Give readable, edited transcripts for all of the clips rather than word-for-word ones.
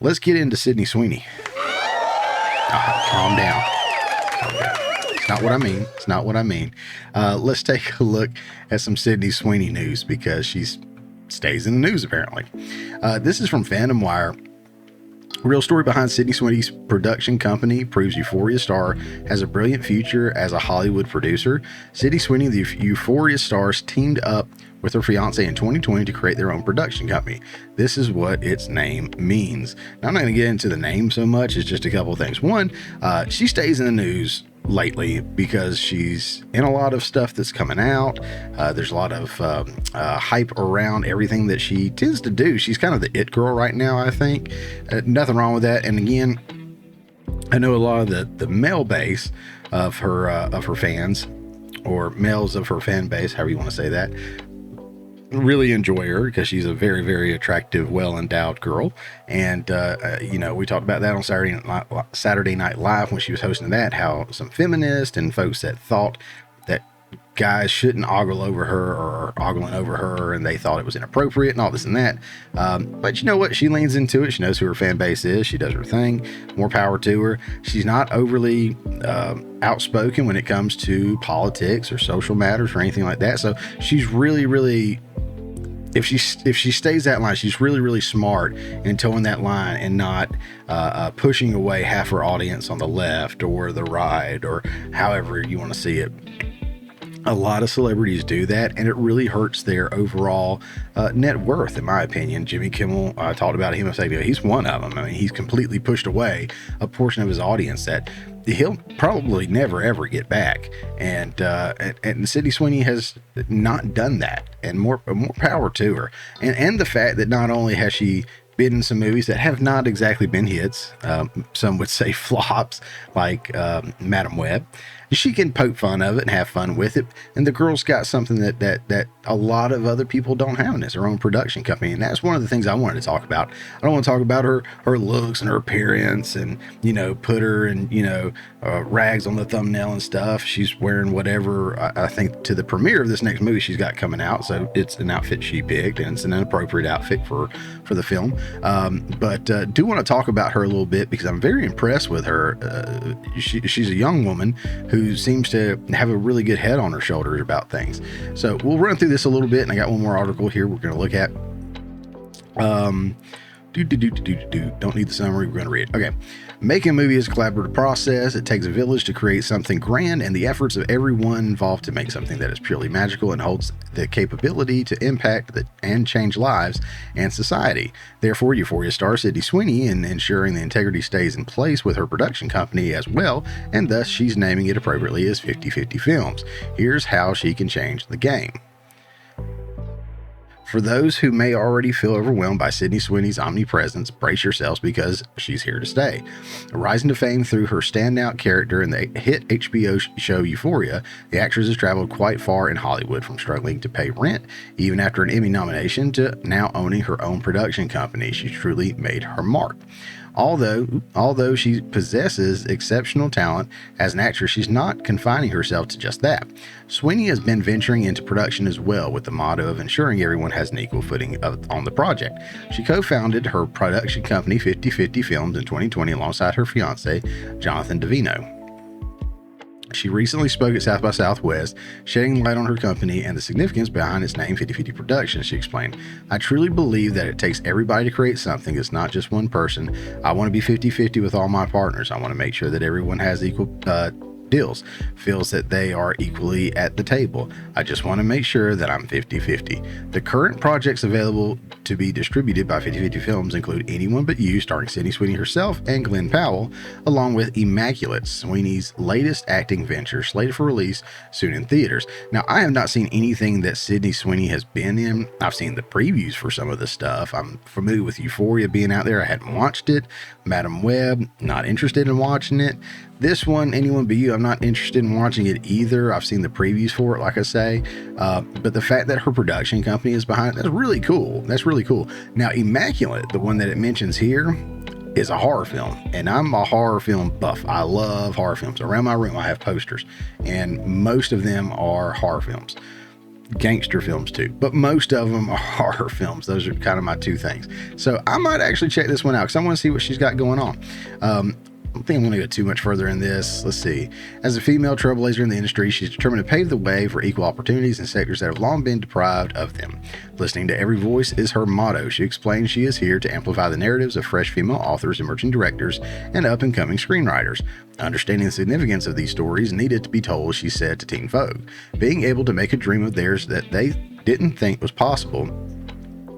let's get into Sydney Sweeney. Calm down. Calm down. It's not what I mean. It's not what I mean. Let's take a look at some Sydney Sweeney news because she stays in the news apparently. This is from Fandom Wire. Real story behind Sydney Sweeney's production company proves Euphoria star has a brilliant future as a Hollywood producer. Sydney Sweeney, the Euphoria stars, teamed up with her fiance in 2020 to create their own production company. This is what its name means. Now, I'm not going to get into the name so much. It's just a couple of things. One, she stays in the news lately because she's in a lot of stuff that's coming out. There's a lot of hype around everything that she tends to do. She's kind of the it girl right now, I think. Nothing wrong with that. And again, I know a lot of the male base of her fans, or males of her fan base, however you want to say that, really enjoy her because she's a very, very attractive, well-endowed girl. And we talked about that on Saturday Night Live when she was hosting that, how some feminists and folks that thought that guys shouldn't ogle over her or ogling over her, and they thought it was inappropriate and all this and that. But you know what? She leans into it. She knows who her fan base is. She does her thing. More power to her. She's not overly outspoken when it comes to politics or social matters or anything like that. So she's really, really, if she stays that line, she's really, really smart in towing that line and not pushing away half her audience on the left or the right or however you want to see it. A lot of celebrities do that, and it really hurts their overall net worth, in my opinion. Jimmy Kimmel, I talked about him a second ago. He's one of them. I mean, he's completely pushed away a portion of his audience that he'll probably never, ever get back. And Sydney Sweeney has not done that, and more power to her. And the fact that not only has she been in some movies that have not exactly been hits, some would say flops, like Madam Web, she can poke fun of it and have fun with it. And the girl's got something that a lot of other people don't have, and it's her own production company. And that's one of the things I wanted to talk about. I don't want to talk about her looks and her appearance and, put her in, rags on the thumbnail and stuff. She's wearing whatever, I think, to the premiere of this next movie she's got coming out. So it's an outfit she picked, and it's an inappropriate outfit for the film. But do want to talk about her a little bit because I'm very impressed with her. She's a young woman who seems to have a really good head on her shoulders about things. So we'll run through this a little bit, and I got one more article here we're going to look at. Don't need the summary. We're going to read it. Okay. Making a movie is a collaborative process. It takes a village to create something grand, and the efforts of everyone involved to make something that is purely magical and holds the capability to impact and change lives and society. Therefore, Euphoria star Sydney Sweeney in ensuring the integrity stays in place with her production company as well, and thus she's naming it appropriately as 50/50 Films. Here's how she can change the game. For those who may already feel overwhelmed by Sydney Sweeney's omnipresence, brace yourselves because she's here to stay. Rising to fame through her standout character in the hit HBO show Euphoria, the actress has traveled quite far in Hollywood, from struggling to pay rent, even after an Emmy nomination, to now owning her own production company. She's truly made her mark. Although she possesses exceptional talent as an actress, she's not confining herself to just that. Sweeney has been venturing into production as well, with the motto of ensuring everyone has an equal footing on the project. She co-founded her production company 50/50 Films in 2020 alongside her fiance, Jonathan Davino. She recently spoke at South by Southwest, shedding light on her company and the significance behind its name, 50/50 Productions. She explained, "I truly believe that it takes everybody to create something. It's not just one person. I want to be 50/50 with all my partners. I want to make sure that everyone has equal deals, feels that they are equally at the table. I just want to make sure that I'm 50/50. The current projects available to be distributed by 50/50 Films include Anyone But You, starring Sydney Sweeney herself and Glenn Powell, along with Immaculate, Sweeney's latest acting venture, slated for release soon in theaters." Now, I have not seen anything that Sydney Sweeney has been in. I've seen the previews for some of the stuff. I'm familiar with Euphoria being out there. I hadn't watched it. Madam Web, not interested in watching it. This one, Anyone But You, I'm not interested in watching it either. I've seen the previews for it, like I say. But the fact that her production company is behind it, that's really cool. That's really cool. Now, Immaculate, the one that it mentions here, is a horror film. And I'm a horror film buff. I love horror films. Around my room, I have posters. And most of them are horror films. gangster films too, but most of them are horror films. Those are kind of my two things. So I might actually check this one out because I want to see what she's got going on. I don't think I'm going to go too much further in this. Let's see. As a female trailblazer in the industry, she's determined to pave the way for equal opportunities in sectors that have long been deprived of them. Listening to every voice is her motto. She explains she is here to amplify the narratives of fresh female authors, emerging directors, and up-and-coming screenwriters. Understanding the significance of these stories needed to be told, she said to Teen Vogue. Being able to make a dream of theirs that they didn't think was possible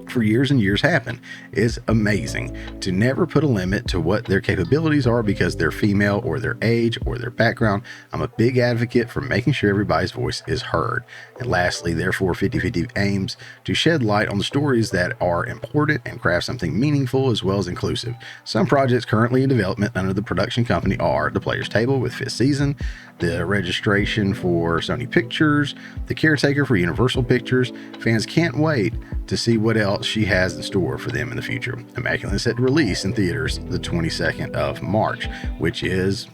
for years and years happen is amazing. To never put a limit to what their capabilities are because they're female or their age or their background. I'm a big advocate for making sure everybody's voice is heard. And lastly, therefore 50/50 aims to shed light on the stories that are important and craft something meaningful as well as inclusive. Some projects currently in development under the production company are The Player's Table with 5th season, The Registration for Sony Pictures, The Caretaker for Universal Pictures. Fans can't wait to see what else she has in store for them in the future. Immaculate is set to release in theaters the 22nd of March, which is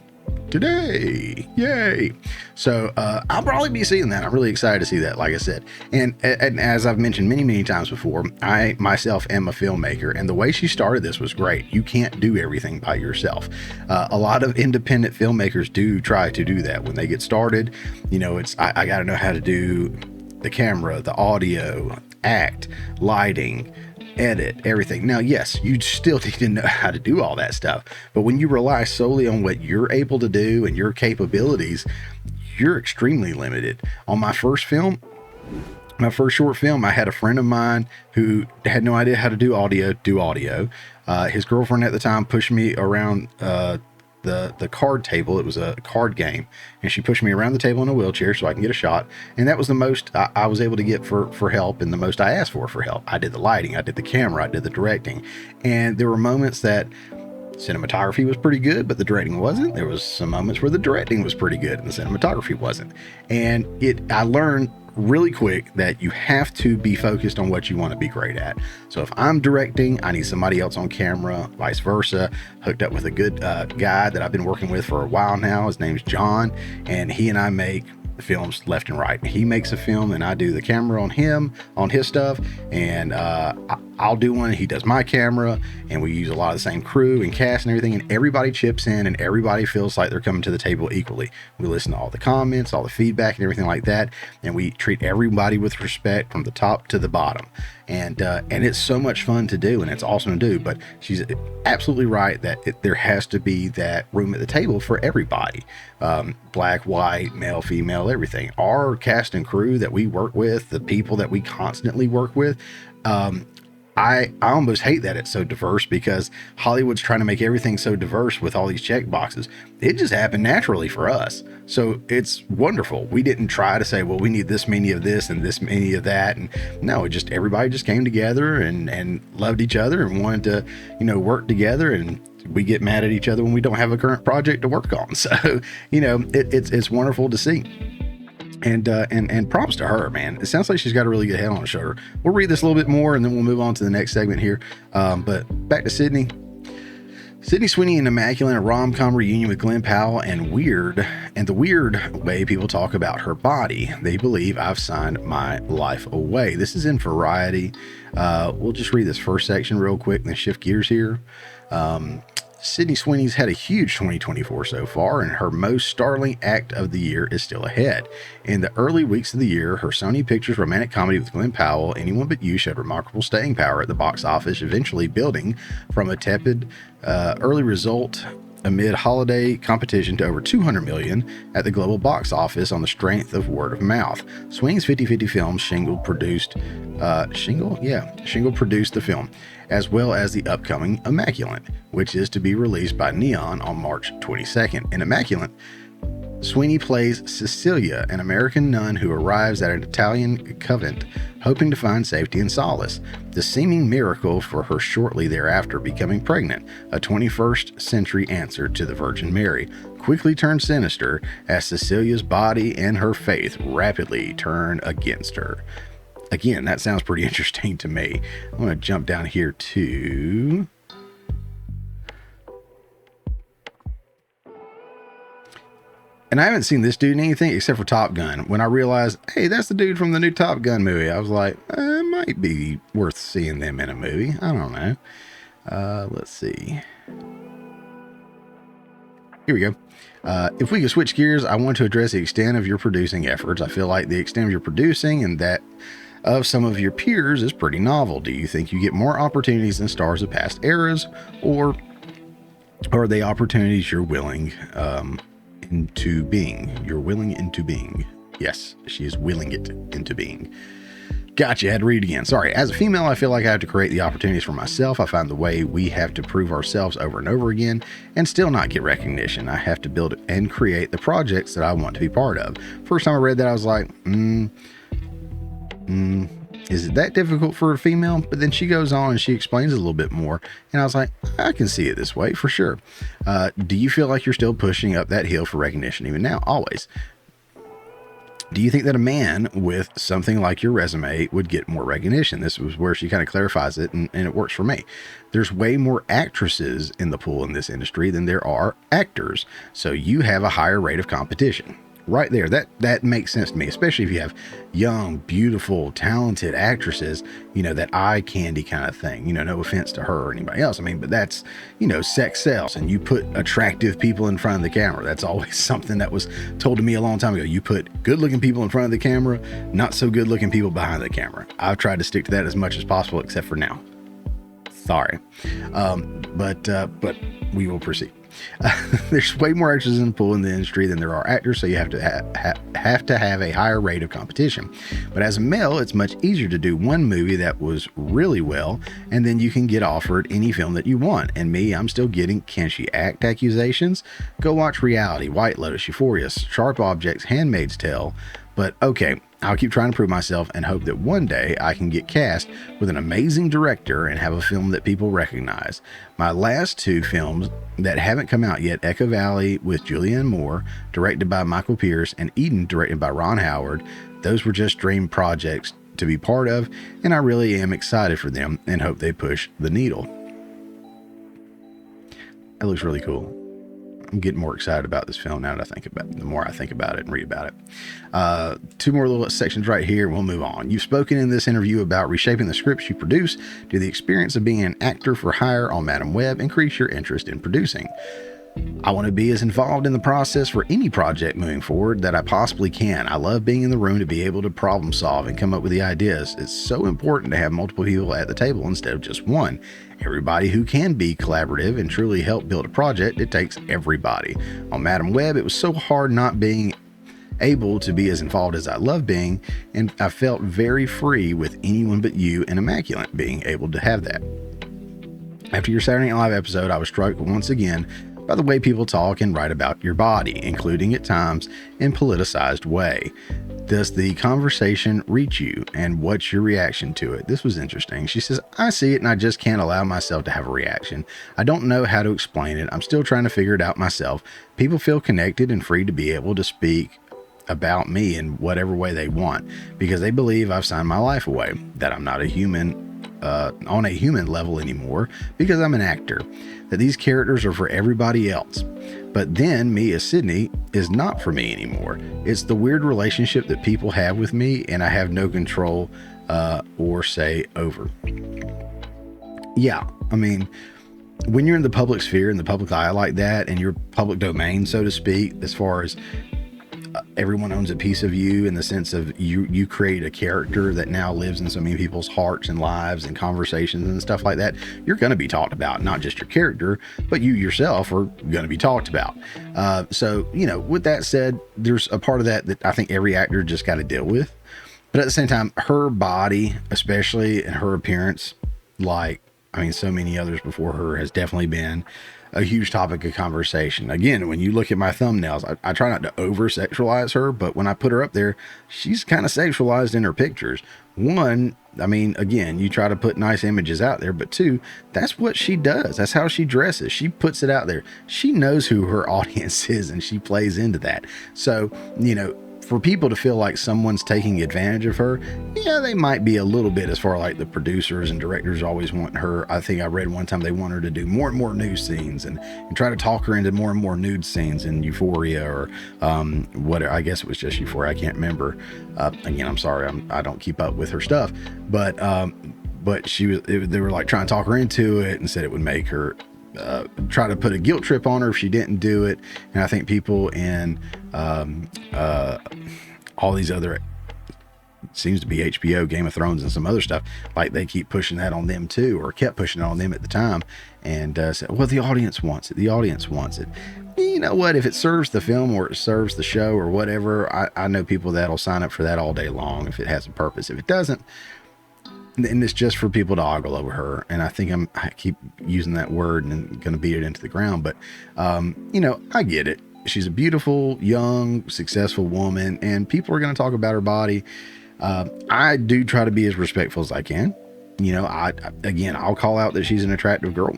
today. Yay. So I'll probably be seeing that. I'm really excited to see that, like I said. And as I've mentioned many times before, I myself am a filmmaker, and the way she started this was great. You can't do everything by yourself. A lot of independent filmmakers do try to do that when they get started. You know, I got to know how to do the camera, the audio, act, lighting, edit, everything. Now, yes, you still need to know how to do all that stuff, but when you rely solely on what you're able to do and your capabilities, you're extremely limited. On my first film, my first short film, I had a friend of mine who had no idea how to do audio. His girlfriend at the time pushed me around the card table. It was a card game, and she pushed me around the table in a wheelchair so I can get a shot. And that was the most I was able to get for help, and the most I asked for help. I did the lighting, I did the camera, I did the directing, and there were moments that cinematography was pretty good, but the directing wasn't. There was some moments where the directing was pretty good and the cinematography wasn't. And I learned really quick that you have to be focused on what you want to be great at. So if I'm directing, I need somebody else on camera, vice versa. Hooked up with a good guy that I've been working with for a while now. His name's John, and he and I make films left and right. He makes a film and I do the camera on him, on his stuff, and I'll do one, he does my camera, and we use a lot of the same crew and cast and everything, and everybody chips in and everybody feels like they're coming to the table equally. We listen to all the comments, all the feedback and everything like that, and we treat everybody with respect from the top to the bottom. And it's so much fun to do, and it's awesome to do. But she's absolutely right that there has to be that room at the table for everybody. Black, white, male, female, everything. Our cast and crew that we work with, the people that we constantly work with, I almost hate that it's so diverse, because Hollywood's trying to make everything so diverse with all these check boxes. It just happened naturally for us. So it's wonderful. We didn't try to say, well, we need this many of this and this many of that. And no, everybody just came together and loved each other and wanted to, work together. And we get mad at each other when we don't have a current project to work on. So, it's wonderful to see. And props to her, man. It sounds like she's got a really good head on her shoulder. We'll read this a little bit more and then we'll move on to the next segment here. But back to Sydney. Sydney Sweeney and Immaculate, a rom-com reunion with Glenn Powell, and the weird way people talk about her body. They believe I've signed my life away. This is in Variety. We'll just read this first section real quick and then shift gears here. Sydney Sweeney's had a huge 2024 so far, and her most startling act of the year is still ahead. In the early weeks of the year, her Sony Pictures romantic comedy with Glenn Powell, Anyone But You, showed remarkable staying power at the box office, eventually building from a tepid early result amid holiday competition to over $200 million at the global box office on the strength of word of mouth. Sweeney's 50/50 film Shingle produced the film, as well as the upcoming Immaculate, which is to be released by Neon on March 22nd. In Immaculate, Sweeney plays Cecilia, an American nun who arrives at an Italian convent hoping to find safety and solace. The seeming miracle for her shortly thereafter becoming pregnant, a 21st century answer to the Virgin Mary, quickly turns sinister as Cecilia's body and her faith rapidly turn against her. Again, that sounds pretty interesting to me. I'm going to jump down here to... And I haven't seen this dude in anything except for Top Gun. When I realized, hey, that's the dude from the new Top Gun movie, I was like, it might be worth seeing them in a movie. I don't know. Let's see. Here we go. If we could switch gears, I want to address the extent of your producing efforts. I feel like the extent of your producing and that of some of your peers is pretty novel. Do you think you get more opportunities than stars of past eras, or are they opportunities you're willing into being? You're willing into being. Yes, she is willing it into being. Gotcha, I had to read it again. Sorry. As a female, I feel like I have to create the opportunities for myself. I find the way we have to prove ourselves over and over again and still not get recognition. I have to build and create the projects that I want to be part of. First time I read that, I was like, is it that difficult for a female? But then she goes on and she explains a little bit more. And I was like, I can see it this way for sure. Do you feel like you're still pushing up that hill for recognition even now? Always. Do you think that a man with something like your resume would get more recognition? This was where she kind of clarifies it, and it works for me. There's way more actresses in the pool in this industry than there are actors. So you have a higher rate of competition. Right there, that makes sense to me, especially if you have young, beautiful, talented actresses, that eye candy kind of thing. No offense to her or anybody else. I mean, but that's, sex sells, and you put attractive people in front of the camera. That's always something that was told to me a long time ago. You put good looking people in front of the camera, not so good looking people behind the camera. I've tried to stick to that as much as possible, except for now. Sorry. But we will proceed. There's way more actors in the pool in the industry than there are actors, so you have to have a higher rate of competition. But as a male, it's much easier to do one movie that was really well, and then you can get offered any film that you want. And me, I'm still getting "can she act" accusations. Go watch Reality, White Lotus, Euphoria, Sharp Objects, Handmaid's Tale. But okay, I'll keep trying to prove myself and hope that one day I can get cast with an amazing director and have a film that people recognize. My last two films that haven't come out yet, Echo Valley with Julianne Moore, directed by Michael Pierce, and Eden, directed by Ron Howard, those were just dream projects to be part of, and I really am excited for them and hope they push the needle. That looks really cool. I'm getting more excited about this film now that I think about it, the more I think about it and read about it. Two more little sections right here, and we'll move on. You've spoken in this interview about reshaping the scripts you produce. Did the experience of being an actor for hire on Madam Web increase your interest in producing? I want to be as involved in the process for any project moving forward that I possibly can. I love being in the room to be able to problem solve and come up with the ideas. It's so important to have multiple people at the table instead of just one. Everybody who can be collaborative and truly help build a project, it takes everybody. On Madam Web, it was so hard not being able to be as involved as I love being, and I felt very free with anyone but you and Immaculate being able to have that. After your Saturday Night Live episode, I was struck once again by the way people talk and write about your body, including at times in politicized way. Does the conversation reach you, and what's your reaction to it? This was interesting. She says, I see it and I just can't allow myself to have a reaction. I don't know how to explain it. I'm still trying to figure it out myself. People feel connected and free to be able to speak about me in whatever way they want because they believe I've signed my life away, that I'm not a human on a human level anymore because I'm an actor, that these characters are for everybody else. But then me as Sydney is not for me anymore. It's the weird relationship that people have with me and I have no control or say over. Yeah, I mean, when you're in the public sphere, in the public eye like that, and you're public domain, so to speak, as far as everyone owns a piece of you in the sense of you create a character that now lives in so many people's hearts and lives and conversations and stuff like that, you're going to be talked about, not just your character, but you yourself are going to be talked about. So, with that said, there's a part of that I think every actor just got to deal with. But at the same time, her body, especially, and her appearance, so many others before her, has definitely been a huge topic of conversation. Again, when you look at my thumbnails, I try not to over sexualize her, but when I put her up there, she's kind of sexualized in her pictures. One, again, you try to put nice images out there, but two, that's what she does. That's how she dresses. She puts it out there. She knows who her audience is and she plays into that. So, for people to feel like someone's taking advantage of her, yeah, they might be a little bit, as far like the producers and directors always want her. I think I read one time they want her to do more and more nude scenes and try to talk her into more and more nude scenes in Euphoria or whatever. I guess it was just Euphoria. I can't remember. Again, I'm sorry. I don't keep up with her stuff, but they were like trying to talk her into it and said it would make her try to put a guilt trip on her if she didn't do it. And I think people in all these other, seems to be HBO, Game of Thrones, and some other stuff, like they keep pushing that on them too, or kept pushing it on them at the time, and said, well, the audience wants it. The audience wants it. You know what? If it serves the film or it serves the show or whatever, I know people that'll sign up for that all day long if it has a purpose. If it doesn't, and it's just for people to ogle over her. And I think I keep using that word and going to beat it into the ground, but you know, I get it. She's a beautiful, young, successful woman, and people are going to talk about her body. I do try to be as respectful as I can. You know, I'll call out that she's an attractive girl.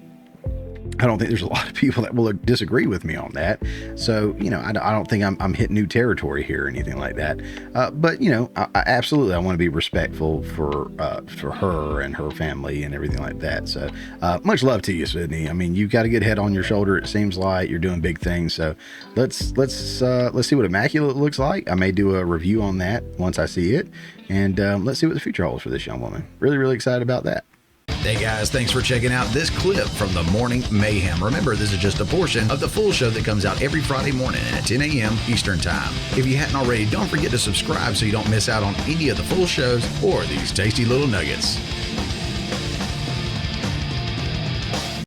I don't think there's a lot of people that will disagree with me on that. So, you know, I don't think I'm hitting new territory here or anything like that. But, you know, I absolutely, I want to be respectful for her and her family and everything like that. So much love to you, Sydney. I mean, you've got a good head on your shoulder. It seems like you're doing big things. So let's see what Immaculate looks like. I may do a review on that once I see it. And let's see what the future holds for this young woman. Really, really excited about that. Hey guys, thanks for checking out this clip from the Morning Mayhem. Remember, this is just a portion of the full show that comes out every Friday morning at 10 a.m. Eastern Time. If you hadn't already, don't forget to subscribe so you don't miss out on any of the full shows or these tasty little nuggets.